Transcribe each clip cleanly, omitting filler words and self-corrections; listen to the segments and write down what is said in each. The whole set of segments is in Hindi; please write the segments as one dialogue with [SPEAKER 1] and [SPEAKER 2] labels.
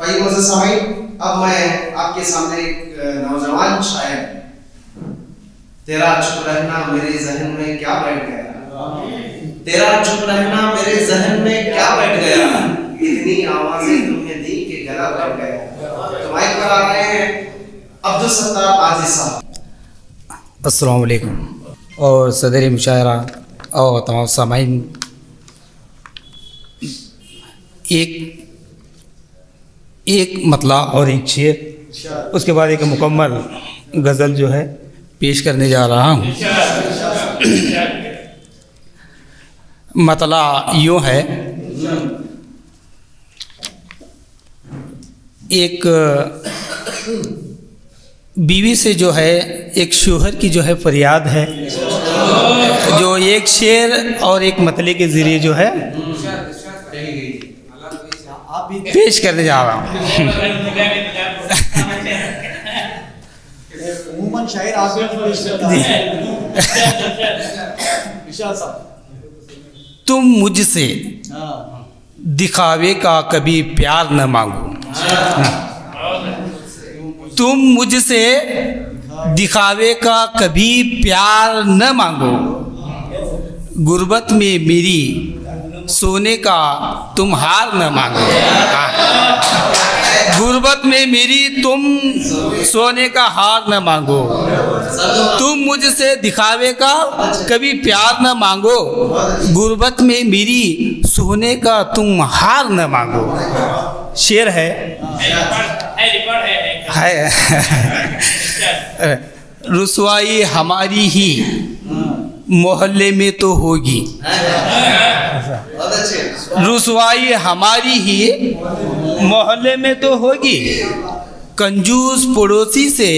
[SPEAKER 1] भाई मुझे समय अब मैं आपके सामने एक नौजवान शायर, तेरा चुप रहना मेरे जहन में क्या बैठ गया, तेरा चुप रहना मेरे जहन में क्या बैठ गया, इतनी आवाजें तुम्हें दी कि गला बैठ गया। तो माइक पर आ रहे हैं अब्दुल सत्तार आजिज साहब।
[SPEAKER 2] अस्सलाम वालेकुम और सदर मुशायरा और तमाम सामाईन, एक मतला और एक शेर, उसके बाद एक मुकम्मल गज़ल जो है पेश करने जा रहा हूँ। मतला यूँ है, एक बीवी से जो है एक शोहर की जो है फरियाद है, जो एक शेर और एक मतले के ज़रिए जो है पेश करने जा रहा हूँ।
[SPEAKER 3] उम्मन शायर आप पेश करता है।
[SPEAKER 2] तुम मुझसे दिखावे का कभी प्यार न मांगो, तुम मुझसे दिखावे का कभी प्यार न मांगो, गुर्बत में मेरी सोने का तुम हार न मांगो, गुर्बत में मेरी तुम सोने का हार न मांगो, तुम मुझसे दिखावे का कभी प्यार न मांगो, गुर्बत में मेरी सोने का तुम हार न मांगो। शेर है रुसवाई हमारी ही मोहल्ले में तो होगी, रुसवाई हमारी ही मोहल्ले में तो होगी, कंजूस पड़ोसी से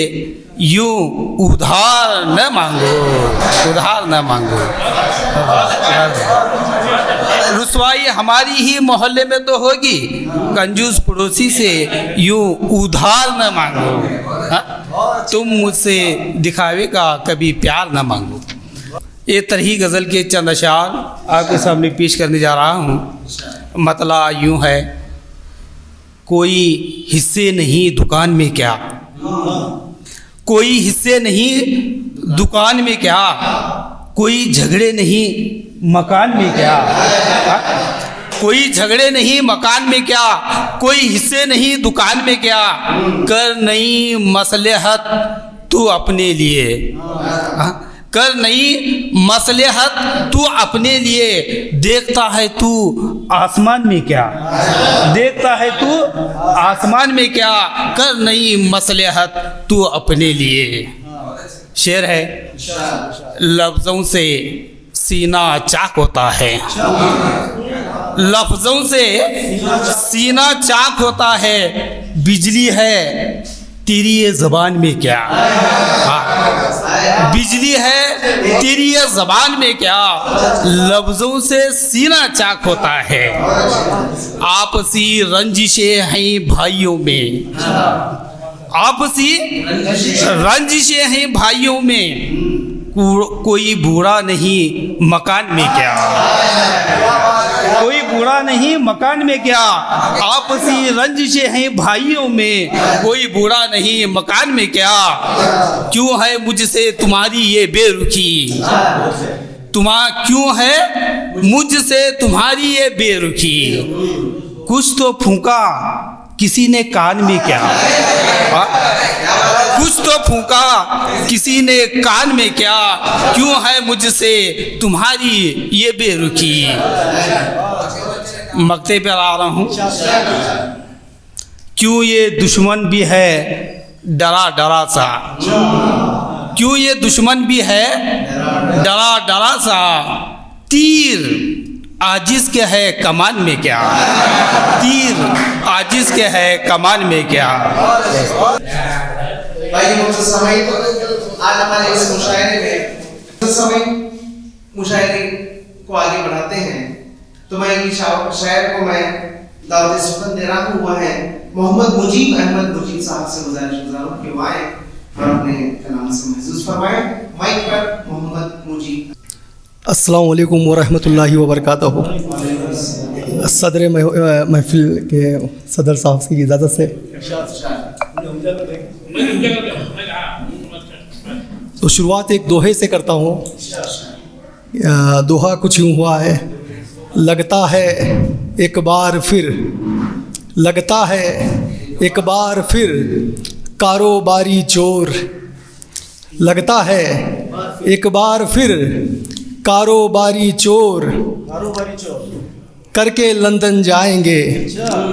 [SPEAKER 2] यूं उधार न मांगो, उधार न मांगो। रुसवाई हमारी ही मोहल्ले में तो होगी, कंजूस पड़ोसी से यूं उधार न मांगो, तुम मुझसे दिखावे का कभी प्यार न मांगो। ये तरही गज़ल के चंद अशार आपके सामने पेश करने जा रहा हूँ। मतला यूँ है, कोई हिस्से नहीं दुकान में क्या, कोई हिस्से नहीं दुकान में क्या, कोई झगड़े नहीं मकान में क्या, कोई झगड़े नहीं मकान में क्या, कोई हिस्से नहीं दुकान में क्या, कर नहीं मसलहत तू अपने लिए, कर नहीं मसलहत तू अपने लिए, देखता है तू आसमान में क्या, देखता है तू आसमान में क्या, कर नहीं मसलहत तू अपने लिए। शेर है, लफ्ज़ों से सीना चाक होता है, लफ्ज़ों से सीना चाक होता है, बिजली है तेरी ये ज़बान में क्या, बिजली है तेरी ये ज़बान में क्या, लफ्ज़ों से सीना चाक होता है, आपसी रंजिशें हैं भाइयों में, आपसी रंजिशें हैं भाइयों में, कोई बूढ़ा नहीं मकान में क्या, कोई बूढ़ा नहीं मकान में क्या, आपसी रंजिशें हैं भाइयों में, कोई बूढ़ा नहीं मकान में क्या, क्यों है मुझसे तुम्हारी ये बेरुखी, क्यों है मुझसे तुम्हारी ये बेरुखी, कुछ तो फूंका किसी ने कान में क्या, कुछ तो फूंका किसी ने कान में क्या, क्यों है मुझसे तुम्हारी ये बेरुखी। मक्ते पर आ रहा हूँ, क्यों ये दुश्मन भी है डरा डरा सा, क्यों ये दुश्मन भी है डरा डरा सा, तीर आजिज़ के है कमान में क्या, तीर आजिज़ के है कमान में क्या।
[SPEAKER 1] भाई मुझे समय आज हमारे इस मुशायरे में समय मुशायरे को आगे बढ़ाते हैं, तो मैं एक शायर को मैं दावत सुल्तान दे रहा हूँ, वह है मोहम्मद मुजीब अहमद मुजीब साहब से गुजारिश गुजारूँ कि आए और अपने कलाम से महसूस फरमाएं। माइक पर मोहम्मद मुजीब।
[SPEAKER 3] अस्सलाम वालेकुम व रहमतुल्लाहि व बरकातहू। सदर महफिल के सदर साहब की इजाज़त से तो शुरुआत एक दोहे से करता हूँ। दोहा कुछ यूँ हुआ है, लगता है एक बार फिर, लगता है एक बार फिर कारोबारी चोर, लगता है एक बार फिर कारोबारी चोर, करके लंदन जाएंगे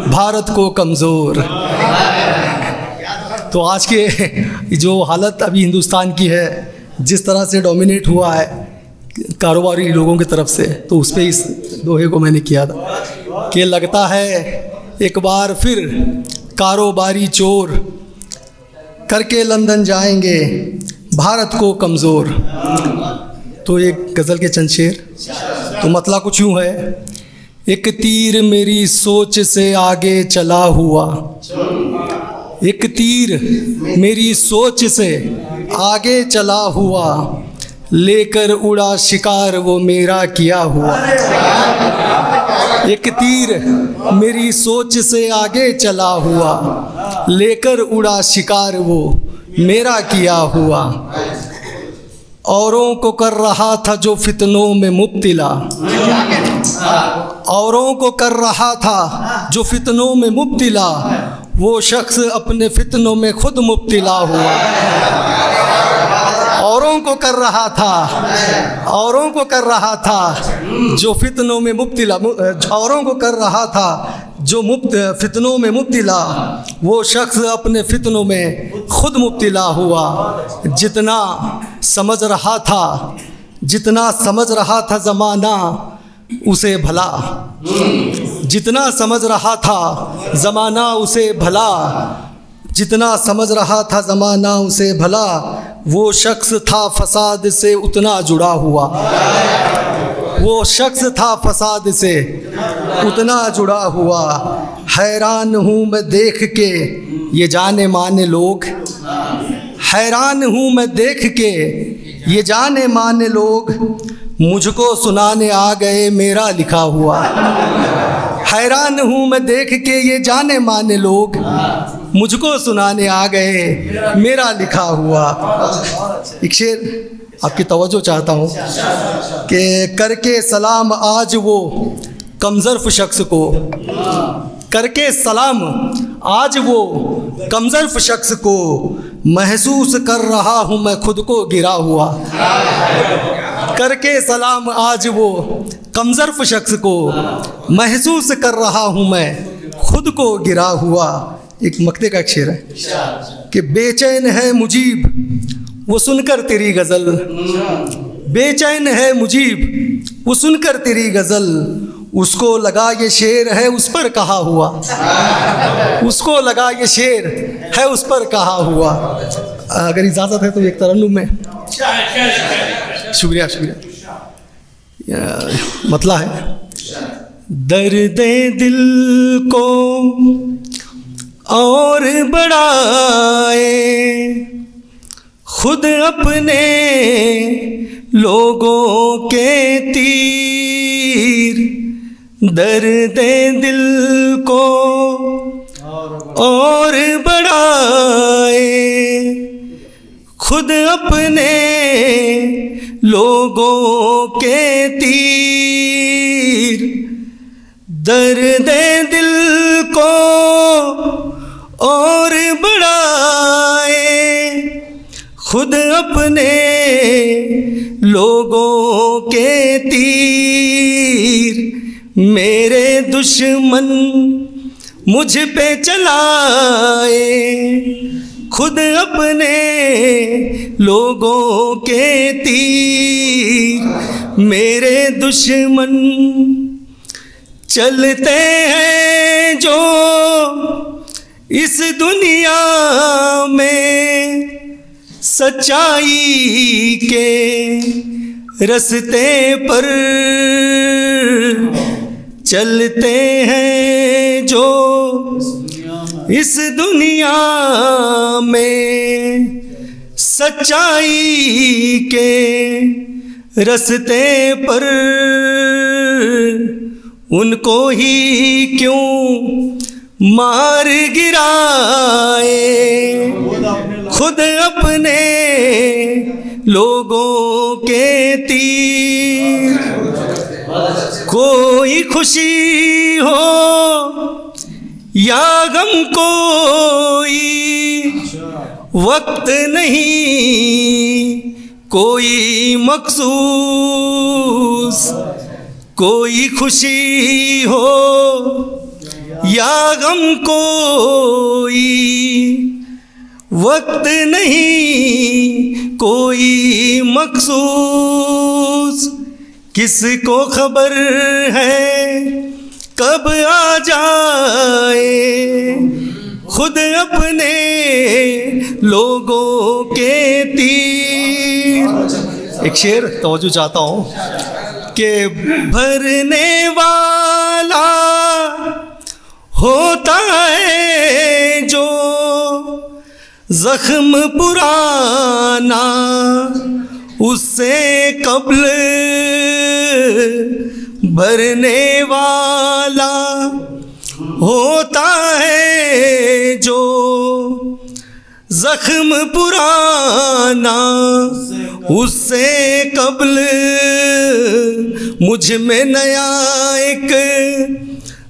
[SPEAKER 3] भारत को कमज़ोर। तो आज के जो हालत अभी हिंदुस्तान की है, जिस तरह से डोमिनेट हुआ है कारोबारी लोगों की तरफ से, तो उस पे इस दोहे को मैंने किया था कि लगता है एक बार फिर कारोबारी चोर, करके लंदन जाएंगे भारत को कमज़ोर। तो एक गज़ल के चंद शेर, तो मतलब कुछ यूँ है, एक तीर मेरी सोच से आगे चला हुआ, एक तीर मेरी सोच से आगे चला हुआ, लेकर उड़ा शिकार वो मेरा किया हुआ। एक तीर मेरी सोच से आगे चला हुआ, लेकर उड़ा शिकार वो मेरा किया हुआ। औरों को कर रहा था जो फितनों में मुब्तिला, औरों को कर रहा था जो फितनों में मुब्तिला, वो शख्स अपने फितनों में खुद मुब्तिला हुआ। औरों को कर रहा था, औरों को कर रहा था जो फितनों में मुब्तिला, औरों को कर रहा था जो फितनों में मुब्तिला, वो शख्स अपने फितनों में खुद मुब्तिला हुआ। जितना समझ रहा था, जितना समझ रहा था ज़माना उसे भला, जितना समझ रहा था ज़माना उसे भला, जितना समझ रहा था ज़माना उसे भला, वो शख्स था फसाद से उतना जुड़ा हुआ, वो शख्स था फसाद से उतना जुड़ा हुआ। हैरान हूँ मैं देख के ये जाने माने लोग, हैरान हूँ मैं देख के ये जाने माने लोग, मुझको सुनाने आ गए मेरा लिखा हुआ। हैरान हूँ मैं देख के ये जाने माने लोग, मुझको सुनाने आ गए मेरा लिखा हुआ। एक शेर आपकी तवज्जो चाहता हूँ कि करके सलाम आज वो कमज़र्फ शख्स को, करके सलाम आज वो कमज़र्फ शख्स को, महसूस कर रहा हूँ मैं खुद को गिरा हुआ। करके सलाम आज वो कमज़र्फ शख्स को, महसूस कर रहा हूँ मैं खुद को गिरा हुआ। एक मक्ते का एक शेर है कि बेचैन है मुजीब वो सुनकर तेरी गज़ल, बेचैन है मुजीब वो सुनकर तेरी गज़ल, उसको लगा ये शेर है उस पर कहा हुआ, उसको लगा ये शेर है उस पर कहा हुआ। अगर इजाज़त है तो एक तरन्नुम में। शुक्रिया शुक्रिया। मतलब है, दर्द दिल को और बढ़ाए खुद अपने लोगों के तीर, दर्द दिल को और बढ़ाए खुद अपने लोगों के तीर, दर्द दिल को और बढ़ाए खुद अपने लोगों के तीर, मेरे दुश्मन मुझ पे चलाए खुद अपने लोगों के तीर, मेरे दुश्मन चलते हैं जो इस दुनिया में सच्चाई के रस्ते पर, चलते हैं जो इस दुनिया में सच्चाई के रस्ते पर, उनको ही क्यों मार गिराए, खुद अपने लोगों के तीर। कोई खुशी हो या गम कोई वक्त नहीं, कोई मखसूस। कोई खुशी हो या गम कोई वक्त नहीं, कोई मखसूस। किसको खबर है कब आ जाए, खुद अपने लोगों के तीर। एक शेर तवज्जो चाहता हूँ कि भरने वाला होता है जो जख्म पुराना, उससे कब्ल भरने वाला होता है जो जख्म पुराना, उससे कब्ल मुझ में नया एक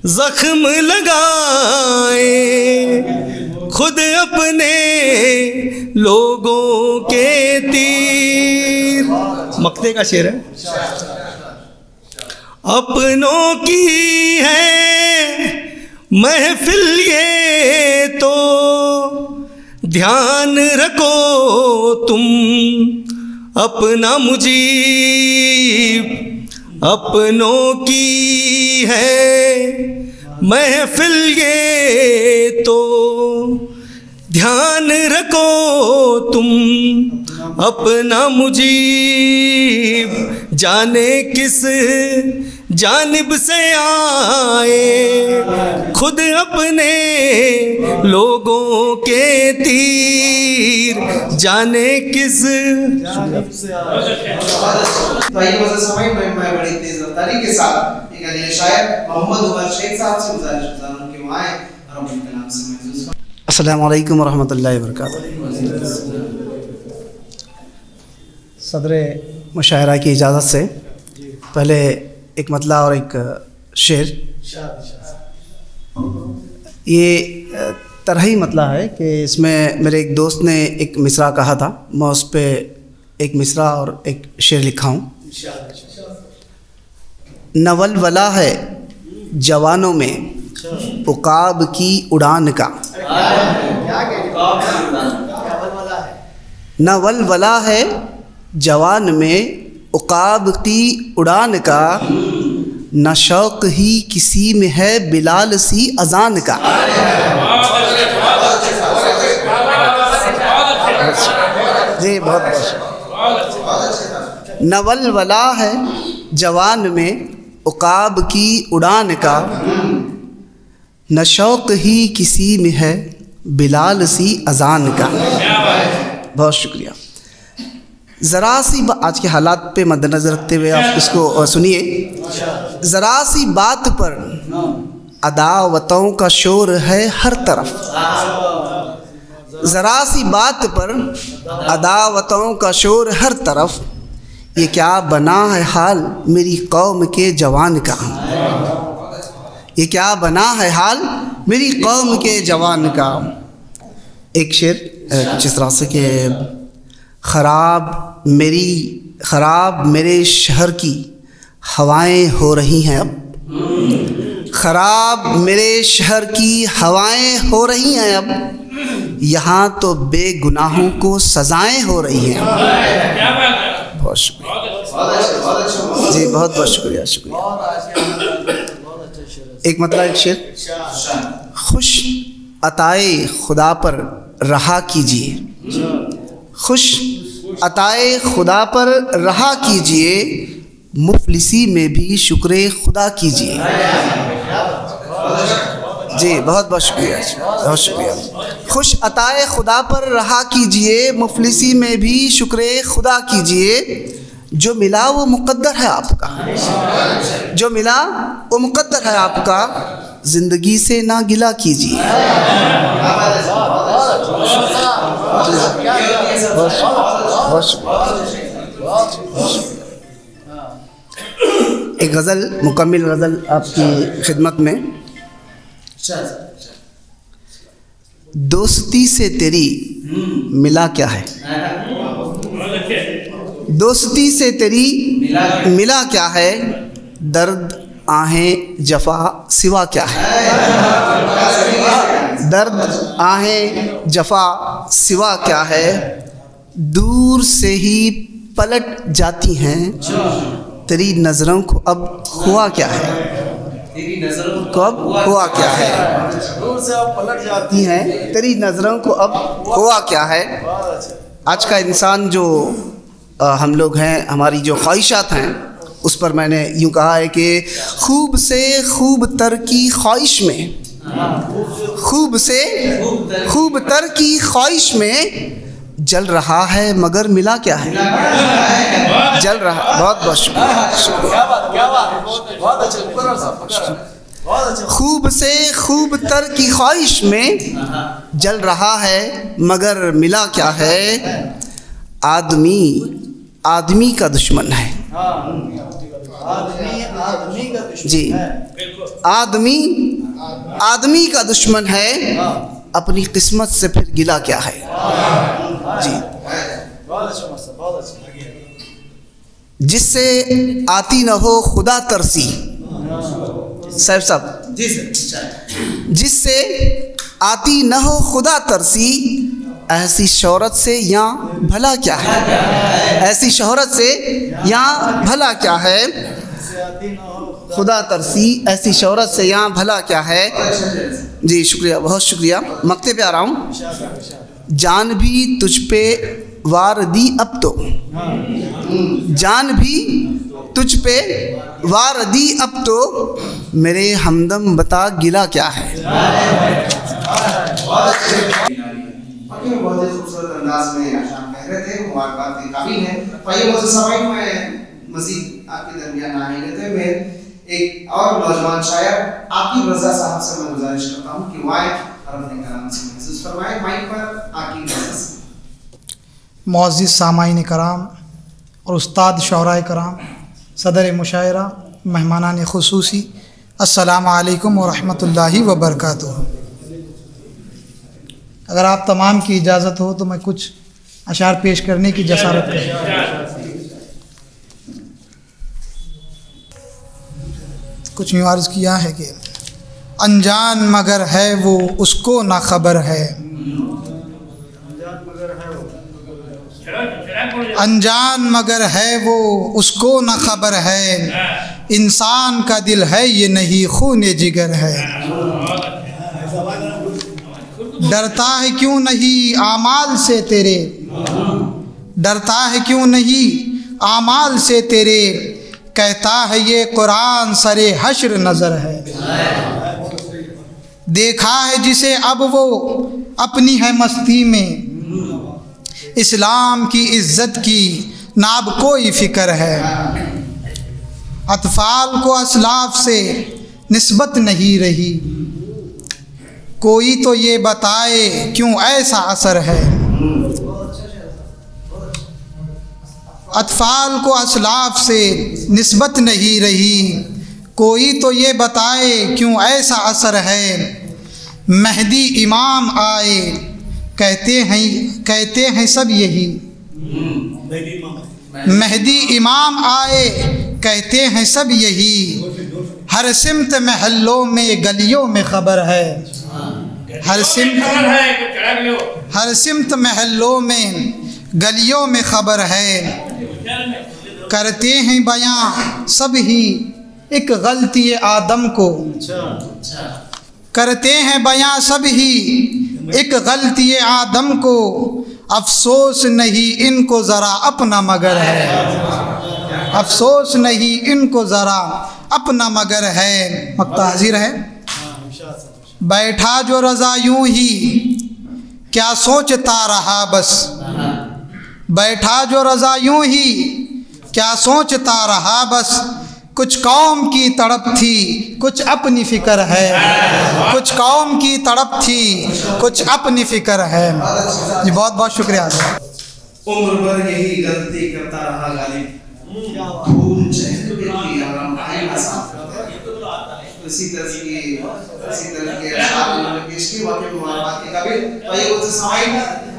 [SPEAKER 3] जख्म लगाए, खुद अपने लोगों के तीर। मक्ते का शेर है। अपनों की है महफिल ये तो ध्यान रखो तुम, अपना मुजीब अपनों की है महफिल ये तो ध्यान रखो तुम, अपना मुजीब जाने किस जानिब से आए, खुद अपने लोगों के तीर जाने किस जानिब से आए।
[SPEAKER 1] तो ये मज़े समय में मैं बड़ी तेज रफ्तारी के साथ एक अगले शायर मोहम्मद उमर शेख साहब से गुजारिश करता हूं कि वो आए और अपने कलाम से महसूस करें।
[SPEAKER 3] अस्सलामु अलैकुम वरहमतुल्लाहि वबरकातुहू। सदर मुशायरा की इजाज़त से पहले एक मतला और एक शेर। ये तरही मतला है कि इसमें मेरे एक दोस्त ने एक मिसरा कहा था, मैं उस पर एक मिसरा और एक शेर लिखा हूँ। नवल वला है जवानों में उकाब की उड़ान का, नवल वला है जवान में उकाब की उड़ान का, न शौक़ ही किसी में है बिलाल सी अजान का। जी बहुत बहुत। नवल वला है जवान में उकाब की उड़ान का, न शौक़ ही किसी में है बिलाल सी अजान का। बहुत शुक्रिया। ज़रा सी आज के हालात पे मद्देनज़र रखते हुए आप इसको सुनिए। ज़रा सी बात पर अदावतों का शोर है हर तरफ, ज़रा सी बात पर अदावतों का शोर हर तरफ, ये क्या बना है हाल मेरी कौम के जवान का, ये क्या बना है हाल मेरी कौम के जवान का। एक शेर कुछ इस तरह से कि ख़राब मेरे शहर की हवाएं हो रही हैं अब, ख़राब मेरे शहर की हवाएं हो रही हैं अब, यहाँ तो बेगुनाहों को सज़ाएं हो रही हैं। बहुत शुक्रिया जी, बहुत बहुत शुक्रिया शुक्रिया। एक मतलब एक शेर। खुश अताए खुदा पर रहा कीजिए, खुश अताए खुदा पर रहा कीजिए, मुफलिसी में भी शुक्र खुदा कीजिए। जी बहुत बहुत शुक्रिया बहुत शुक्रिया। खुश अताए खुदा पर रहा कीजिए, मुफलिसी में भी शुक्र खुदा कीजिए, जो मिला वो मुक़द्दर है आपका,
[SPEAKER 4] जो मिला वो मुकद्दर है आपका, ज़िंदगी से ना गिला कीजिए। एक गज़ल, मुकम्मिल गज़ल आपकी खिदमत में। दोस्ती से तेरी मिला क्या है, दोस्ती से तेरी मिला क्या है, दर्द आहें जफा सिवा क्या है, दर्द आहें जफा सिवा क्या है, दूर से ही पलट जाती हैं, तेरी नज़रों को अब हुआ क्या है, तेरी नज़रों को अब हुआ क्या है, दूर से अब पलट जाती हैं, तेरी नज़रों को अब हुआ क्या है। आज का इंसान जो हम लोग हैं, हमारी जो ख्वाहिशात हैं, उस पर मैंने यूँ कहा है कि खूब से खूब तर की ख्वाहिश में, खूब से खूब तर की ख्वाहिश में जल रहा है मगर मिला क्या है, जल रहा। बहुत बहुत शुक्रिया। खूब से खूब तर की ख्वाहिश में जल रहा है मगर मिला क्या है, आदमी आदमी का दुश्मन है, जी आदमी आदमी का दुश्मन है, अपनी किस्मत से फिर गिला क्या है। जी जिससे आती न हो खुदा तरसी, साहब साहब जी सर, जिससे आती न हो खुदा तरसी, ऐसी शोहरत से यहाँ भला क्या है, ऐसी शोहरत से यहाँ भला क्या है, खुदा तरसी ऐसी शोहरत से यहाँ भला क्या है। जी शुक्रिया, बहुत शुक्रिया। मक्ते पे आ रहा हूँ। जान भी तुझ पे वार दी अब तो, जान भी तुझ पे वार दी अब तो, मेरे हमदम बता गिला क्या है।
[SPEAKER 1] बहुत ही खूबसूरत अंदाज में शाम कह रहे थे, मुबारकबाद काफ़ी हैं। भाई मुझे समय में मज़ीद आपके दरमियान आने लेते हुए एक और नौजवान शायर आकिब रज़ा साहब से मैं गुजारिश करता हूँ कि वाए और अपने कलाम से महसूस फरमाएं। माइक पर आकिब रज़ा साहब।
[SPEAKER 5] मुअज़्ज़िज़ सामाईन कराम और उस्ताद शुअराए कराम, सदर मुशायरा, मेहमानान खुसूसी, अस्सलामु अलैकुम व रहमतुल्लाहि व बरकातुहू। अगर आप तमाम की इजाज़त हो तो मैं कुछ अशार पेश करने की जसारत करूँ। कुछ यूँ अर्ज़ किया है कि अनजान मगर है वो उसको ना खबर है, अनजान मगर है वो उसको ना खबर है, इंसान का दिल है ये नहीं खून जिगर है। डरता है क्यों नहीं आमाल से तेरे, डरता है क्यों नहीं आमाल से तेरे, कहता है ये कुरान सरे हश्र नज़र है। देखा है जिसे अब वो अपनी है मस्ती में, इस्लाम की इज़्ज़त की नाब कोई फ़िक्र है। अतफ़ाल को असलाफ से निस्बत नहीं रही, कोई तो ये बताए क्यों ऐसा असर है। अतफ़ाल को असलाफ से निस्बत नहीं रही, कोई तो ये बताए क्यों ऐसा असर है। मेहदी इमाम आए कहते हैं सब यही, मेहदी इमाम आए कहते हैं सब यही, हर सिमत महल्लों में गलियों में खबर है, हर सिमत महल्लों में गलियों में खबर है। करते हैं बयां सब ही एक गलती आदम को, करते हैं बयां सब ही एक गलती आदम को, अफसोस नहीं इनको ज़रा अपना मगर है, अफसोस नहीं इनको ज़रा अपना मगर है। मक्ता हाजिर है। बैठा जो रज़ा यूं ही क्या सोचता रहा बस, बैठा जो रज़ा यूं ही क्या सोचता रहा बस, कुछ कौम की तड़प थी कुछ अपनी फ़िक्र है, कुछ कौम की तड़प थी कुछ अपनी फ़िक्र है। जी बहुत बहुत शुक्रिया।
[SPEAKER 1] उम्र भर यही गलती करता रहा गालिब, भूल चहल पे थी आराम आईना साफ करता है। इसी तरह के अशार उन्होंने पेश की। वाकई में बात की कभी तो ये कुछ समाई।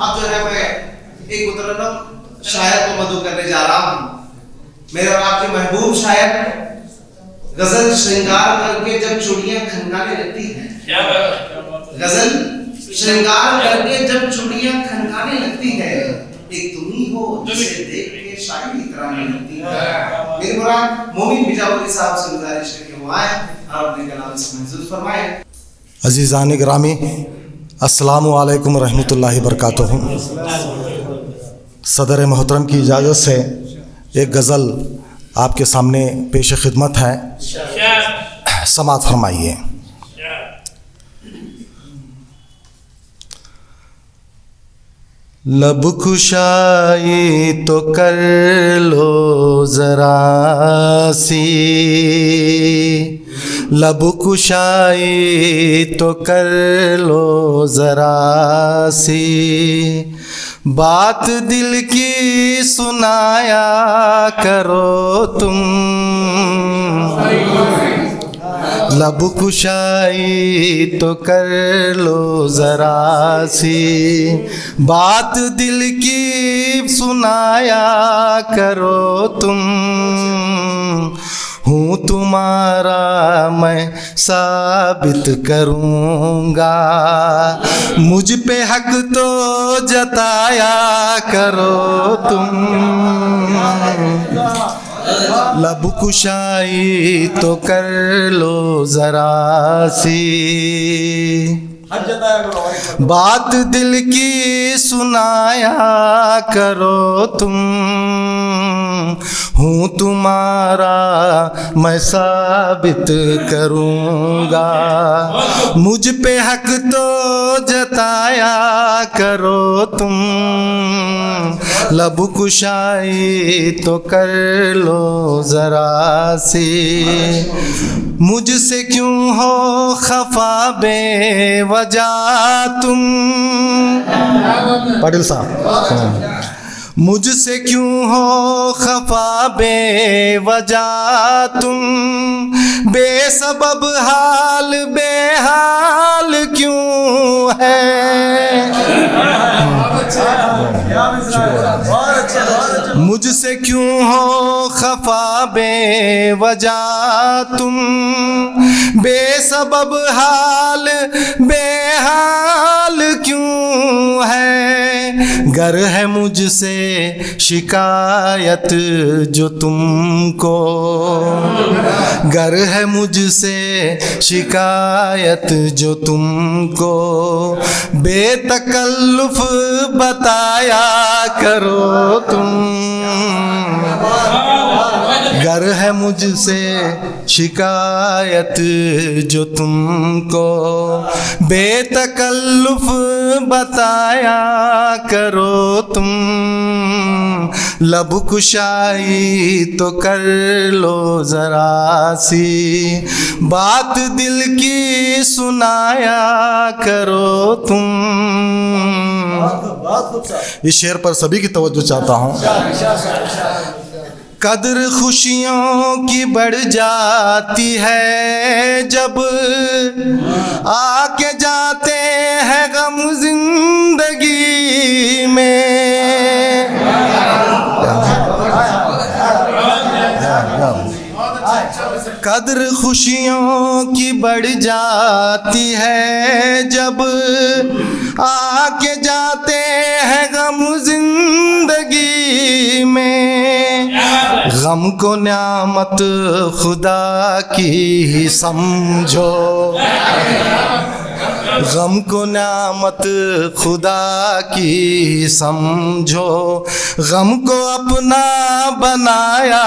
[SPEAKER 1] अब जो है मैं एक मुतरन्नम शायर को मदू करने जा रहा हूँ। मेरे और आपके महबूब शायर गजल श्रृंगार करके जब चूड़ियां खनकाने लगती हैं, गजल श्रृंगार करके जब चूड़ियां खनकाने लगती है, एक तुम ही हो जिसे देख के शायरी कराने लगती है। मेरी मुराद मोमिन बिजावली साहब से गुजारिश है कि वो आए और अपने कलाम से महसूस फरमाएं।
[SPEAKER 6] अज़ीज़ान गिरामी, अस्सलामु अलैकुम रहमतुल्लाहि बरकातुहू। सदर मोहतरम की इजाज़त से एक गज़ल आपके सामने पेश खिदमत है, समाअत फरमाइए। लब खुशाई तो कर लो ज़रा सी, लब खुशाई तो कर लो ज़रा सी, बात दिल की सुनाया करो तुम, लब कुशाई तो कर लो ज़रा सी, बात दिल की सुनाया करो तुम, हूँ तुम्हारा मैं साबित करूँगा, मुझ पे हक तो जताया करो तुम, लब कुशाई तो कर लो ज़रा सी, बात दिल की सुनाया करो तुम, हूँ तुम्हारा मैं साबित करूँगा, मुझ पे हक तो जताया करो तुम, लब कुशाई तो कर लो ज़रा सी, मुझसे क्यों हो खफा बेवजह तुम, पाटिल साहब, मुझसे क्यों हो खफा बेवजह तुम, बेसबब हाल बेहाल क्यों है, मुझसे क्यों हो खफा बेवजह तुम, बेसबब हाल बेहाल क्यों है, गर है मुझसे शिकायत जो तुमको, गर है मुझसे शिकायत जो तुमको, बेतकल्लुफ़ बताया करो तुम, गर है मुझसे शिकायत जो तुमको, बेतकल्लुफ़ बताया करो तुम, लब कुशाई तो कर लो ज़रा सी, बात दिल की सुनाया करो तुम। इस शेर पर सभी की तवज्जो चाहता हूँ। कद्र खुशियों की बढ़ जाती है जब आके जाते हैं गम जिंदगी में, कद्र खुशियों की बढ़ जाती है जब आके जाते हैं गम जिंदगी में, गम को न्यामत खुदा की समझो, गम को न्यामत खुदा की समझो, गम को अपना बनाया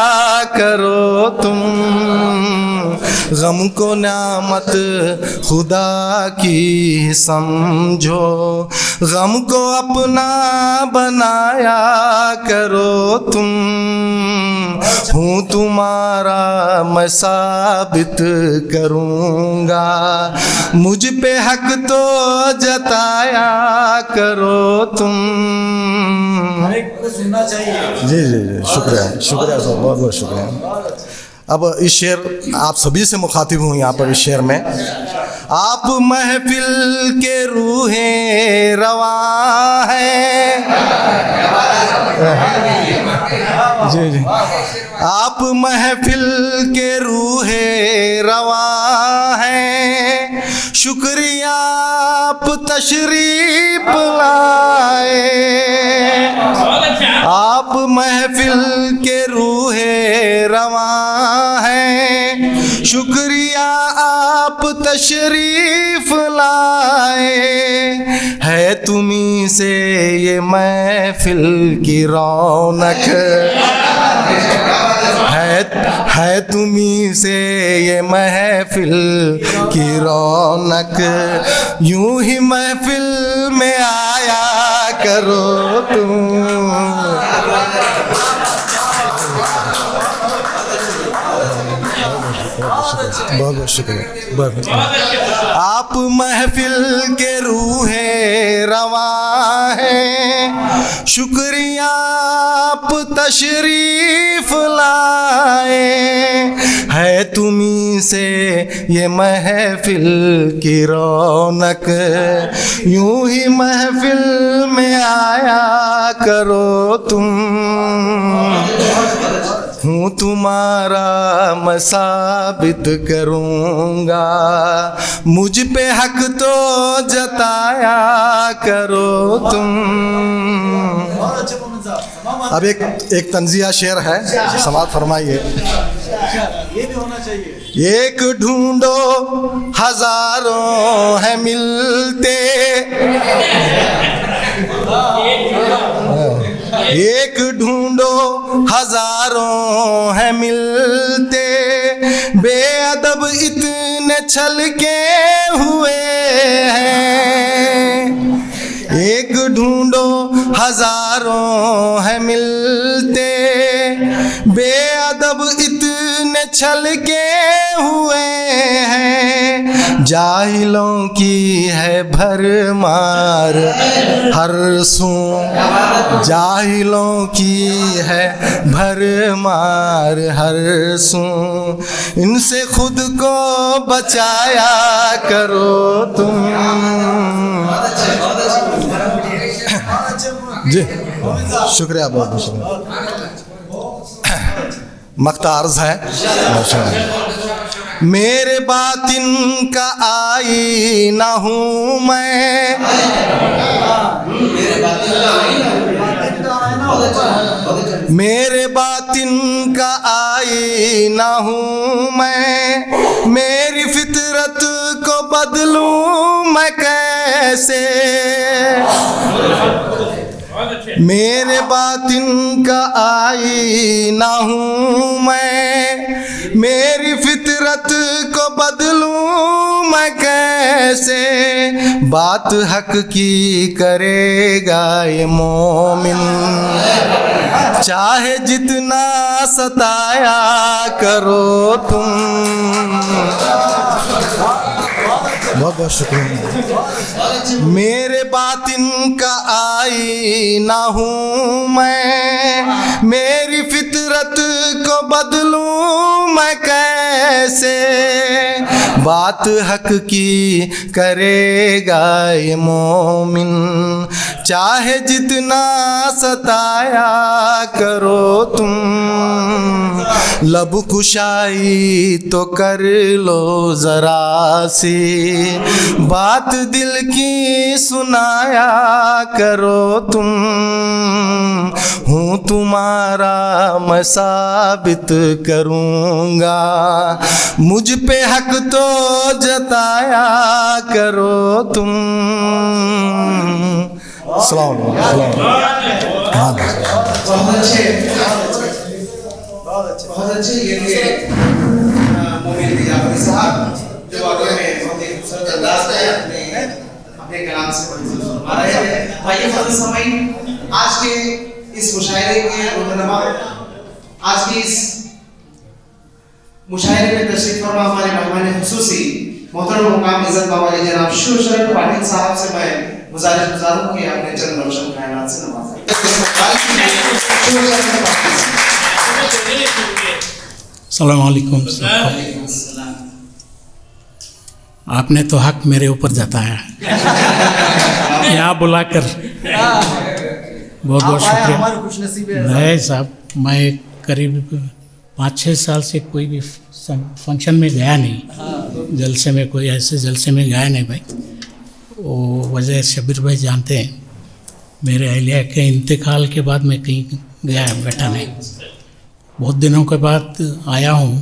[SPEAKER 6] करो तुम, गम को न्यामत खुदा की समझो, गम को अपना बनाया करो तुम, हूँ तुम्हारा मैं साबित करूँगा, मुझ पे हक तो जताया करो तुम।
[SPEAKER 5] सुनना चाहिए।
[SPEAKER 6] जी जी जी, शुक्रिया शुक्रिया सर, बहुत बहुत शुक्रिया। अब इस शेर आप सभी से मुखातिब हूँ यहाँ पर। इस शेर में आप महफिल के रूहे रवा है, जी जी, आप महफिल के रूहे रवा है, शुक्रिया आप तशरीफ लाए, आप महफिल के रूहे रवा है, शुक्रिया आप तशरीफ लाए, है तुम्हीं से ये महफिल की रौनक, है तुम्हीं से ये महफिल की रौनक, यूं ही महफिल में आया करो तुम। बहुत बहुत शुक्रिया, बहुत आप महफिल के रूहे रवा है, शुक्रिया आप तशरीफ लाए, है तुम्हीं से ये महफिल की रौनक, यूं ही महफिल में आया करो तुम, हूँ तुम्हारा मैं साबित करूँगा, मुझ पे हक तो जताया करो तुम। अब एक तंजिया शेर है, समाअत फरमाइए।
[SPEAKER 5] ये भी होना चाहिए।
[SPEAKER 6] एक ढूंढो हजारों है मिलते, एक ढूंढो हजारों है मिलते, बेअदब इतने छल के हुए हैं, एक ढूंढो हजारों है मिलते, बेअदब इतने छल के हुए हैं, जाहिलों की है भरमार हर सू, जाहिलों की है भरमार हर सू, इनसे खुद को बचाया करो तुम। जी शुक्रिया, बहुत बहुत शुक्रिया। मक्ता अर्ज है, मेरे बातिन का आईना हूँ मैं, मेरे बातिन का आईना हूँ मैं, मेरी फितरत को बदलूँ मैं कैसे, मेरे बातिन का आईना हूँ मैं, मेरी फितरत को बदलूँ मैं कैसे, बात हक की करेगा ये मोमिन, चाहे जितना सताया करो तुम। बहुत बहुत शुक्रिया। मेरे बातिन का आईना हूँ मैं, मेरी फितरत को बदलूँ मैं कैसे, बात हक की करेगा ये मोमिन, चाहे जितना सताया करो तुम, लब कुशाई तो कर लो जरा सी, बात दिल की सुनाया करो तुम, हूँ तुम्हारा मैं साबित करूँगा, मुझ पे हक तो जताया करो तुम। सलाम
[SPEAKER 1] बहुत अच्छे ये थे मोमिन आइए फजल समाई, आज के इस मुशायरे के रुहनुमा, आज की इस मुशायरे में तशरीफ फरमा हमारे मेहमान खुसूसी मोहतरम मुकाम इज्जत बावाली जनाब शिवशरण पाटिल साहब से मैं गुजारिश गुजारूं कि आपने चंद रोशन कायनात से नवाजें।
[SPEAKER 7] अस्सलाम वालेकुम। आपने तो हक मेरे ऊपर जताया यहाँ बुलाकर, बहुत बहुत शुक्रिया। नहीं साहब, मैं करीब 5-6 साल से कोई भी फंक्शन में गया नहीं, जलसे में, कोई ऐसे जलसे में गया नहीं भाई। वो वजह शबीर भाई जानते हैं, मेरे अहलिया के इंतकाल के बाद मैं कहीं गया बैठा नहीं। बहुत दिनों के बाद आया हूँ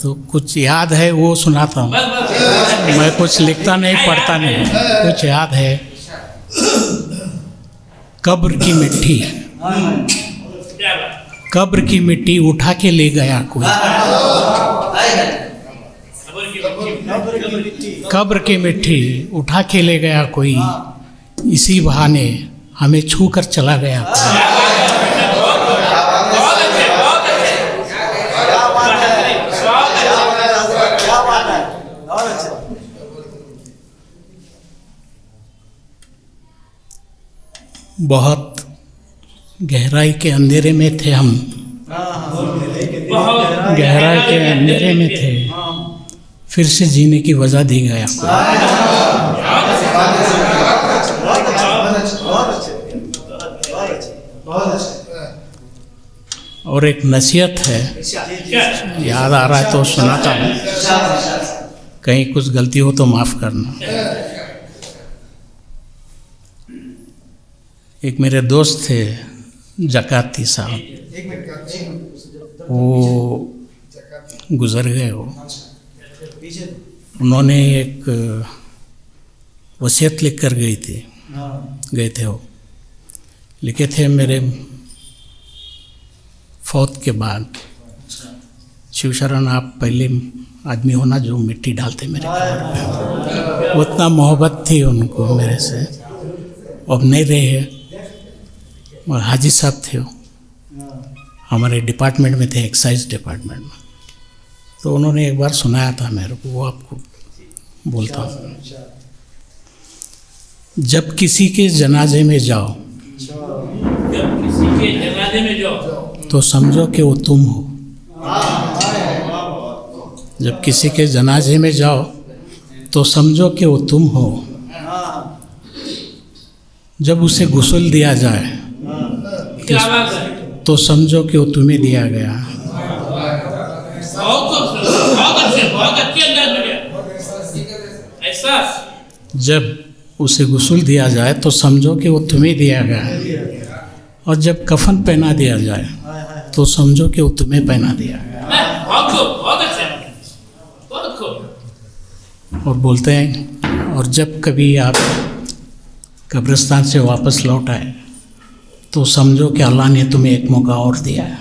[SPEAKER 7] तो कुछ याद है वो सुनाता हूँ। मैं कुछ लिखता नहीं पढ़ता नहीं, कुछ याद है। कब्र की मिट्टी, कब्र की मिट्टी उठा के ले गया कोई, कब्र की मिट्टी उठा के ले गया कोई, इसी बहाने हमें छू कर चला गया कोई। बहुत गहराई के अंधेरे में थे हम, गहराई के अंधेरे में थे, फिर से जीने की वजह दी गया। और एक नसीहत है, याद आ रहा है तो सुनाता हूँ, कहीं कुछ गलती हो तो माफ़ करना। एक मेरे दोस्त थे जकाती साहब, वो गुज़र गए। वो उन्होंने एक वसीयत लिख कर गए थे वो लिखे थे मेरे फौत के बाद, शिवशरण आप पहले आदमी होना जो मिट्टी डालते मेरे कब्र पे। उतना मोहब्बत थी उनको मेरे से, अब नहीं रहे। और हाजी साहब थे, वो हमारे डिपार्टमेंट में थे, एक्साइज डिपार्टमेंट में। तो उन्होंने एक बार सुनाया था मेरे को, वो आपको बोलता हूँ। जब किसी के जनाजे में जाओ, जब किसी के जनाजे में जाओ तो समझो कि वो तुम हो। जब किसी के जनाजे में जाओ तो समझो कि वो तुम हो। जब उसे गुस्ल दिया जाए तो समझो कि वो तुम्हें दिया गया। जब उसे गुस्ल दिया जाए तो समझो कि वो तुम्हें दिया गया। और जब कफन पहना दिया जाए तो समझो कि वो तुम्हें पहना दिया गया। और बोलते हैं, और जब कभी आप कब्रिस्तान से वापस लौट आए तो समझो कि अल्लाह ने तुम्हें एक मौका और दिया है।